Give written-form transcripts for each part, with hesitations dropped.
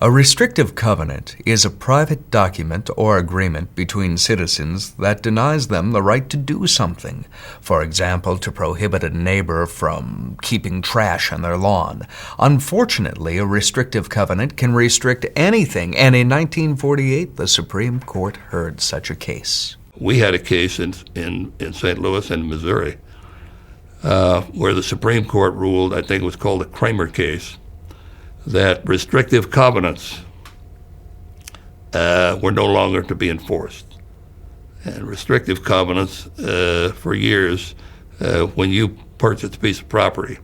A restrictive covenant is a private document or agreement between citizens that denies them the right to do something. For example, to prohibit a neighbor from keeping trash on their lawn. Unfortunately, a restrictive covenant can restrict anything, and in 1948, the Supreme Court heard such a case. We had a case in St. Louis and Missouri where the Supreme Court ruled, I think it was called the Kramer case, that restrictive covenants were no longer to be enforced. And restrictive covenants, for years, when you purchased a piece of property,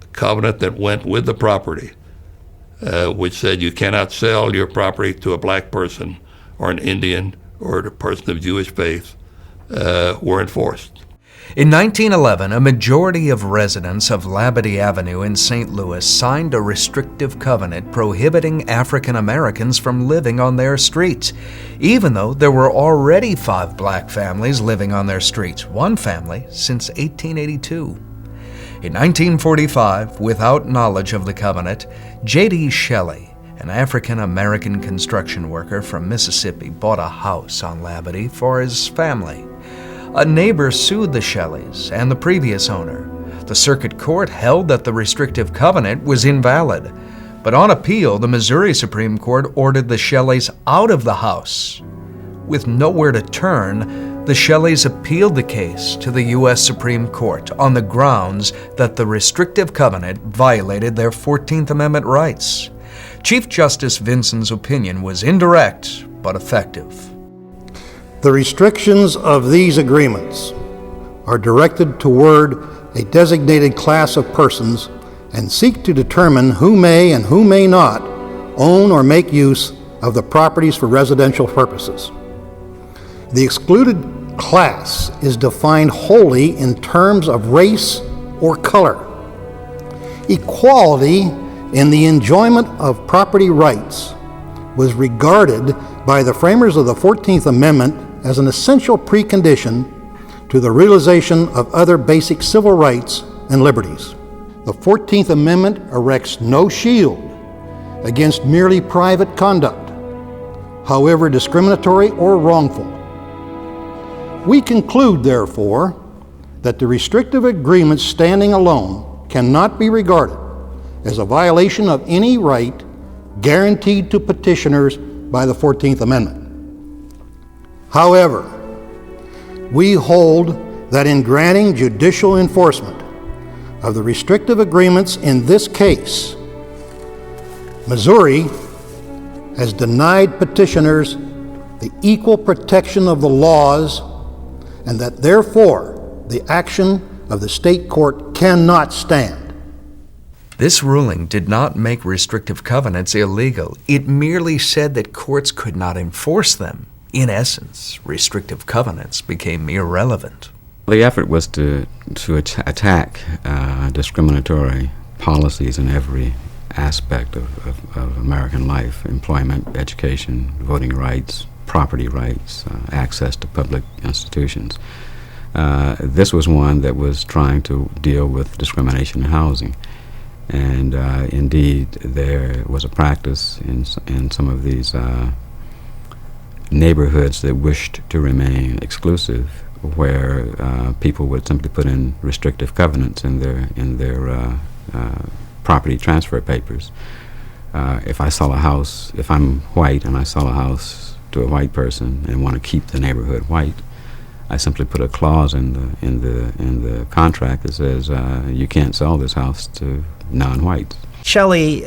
a covenant that went with the property, which said you cannot sell your property to a black person or an Indian or a person of Jewish faith, were enforced. In 1911, a majority of residents of Labadie Avenue in St. Louis signed a restrictive covenant prohibiting African Americans from living on their streets, even though there were already 5 black families living on their streets, one family since 1882. In 1945, without knowledge of the covenant, J.D. Shelley, an African American construction worker from Mississippi, bought a house on Labadie for his family. A neighbor sued the Shelleys and the previous owner. The circuit court held that the restrictive covenant was invalid, but on appeal, the Missouri Supreme Court ordered the Shelleys out of the house. With nowhere to turn, the Shelleys appealed the case to the U.S. Supreme Court on the grounds that the restrictive covenant violated their 14th Amendment rights. Chief Justice Vinson's opinion was indirect but effective. The restrictions of these agreements are directed toward a designated class of persons and seek to determine who may and who may not own or make use of the properties for residential purposes. The excluded class is defined wholly in terms of race or color. Equality in the enjoyment of property rights was regarded by the framers of the 14th Amendment as an essential precondition to the realization of other basic civil rights and liberties. The 14th Amendment erects no shield against merely private conduct, however discriminatory or wrongful. We conclude, therefore, that the restrictive agreements standing alone cannot be regarded as a violation of any right guaranteed to petitioners by the 14th Amendment. However, we hold that in granting judicial enforcement of the restrictive agreements in this case, Missouri has denied petitioners the equal protection of the laws, and that therefore the action of the state court cannot stand. This ruling did not make restrictive covenants illegal. It merely said that courts could not enforce them. In essence, restrictive covenants became irrelevant. The effort was to attack discriminatory policies in every aspect of American life: employment, education, voting rights, property rights, access to public institutions. This was one that was trying to deal with discrimination in housing. And indeed, there was a practice in some of these neighborhoods that wished to remain exclusive, where people would simply put in restrictive covenants in their property transfer papers. If I sell a house, if I'm white and I sell a house to a white person and want to keep the neighborhood white, I simply put a clause in the contract that says you can't sell this house to non-whites. Shelley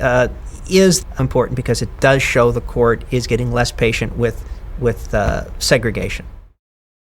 is important because it does show the court is getting less patient with segregation.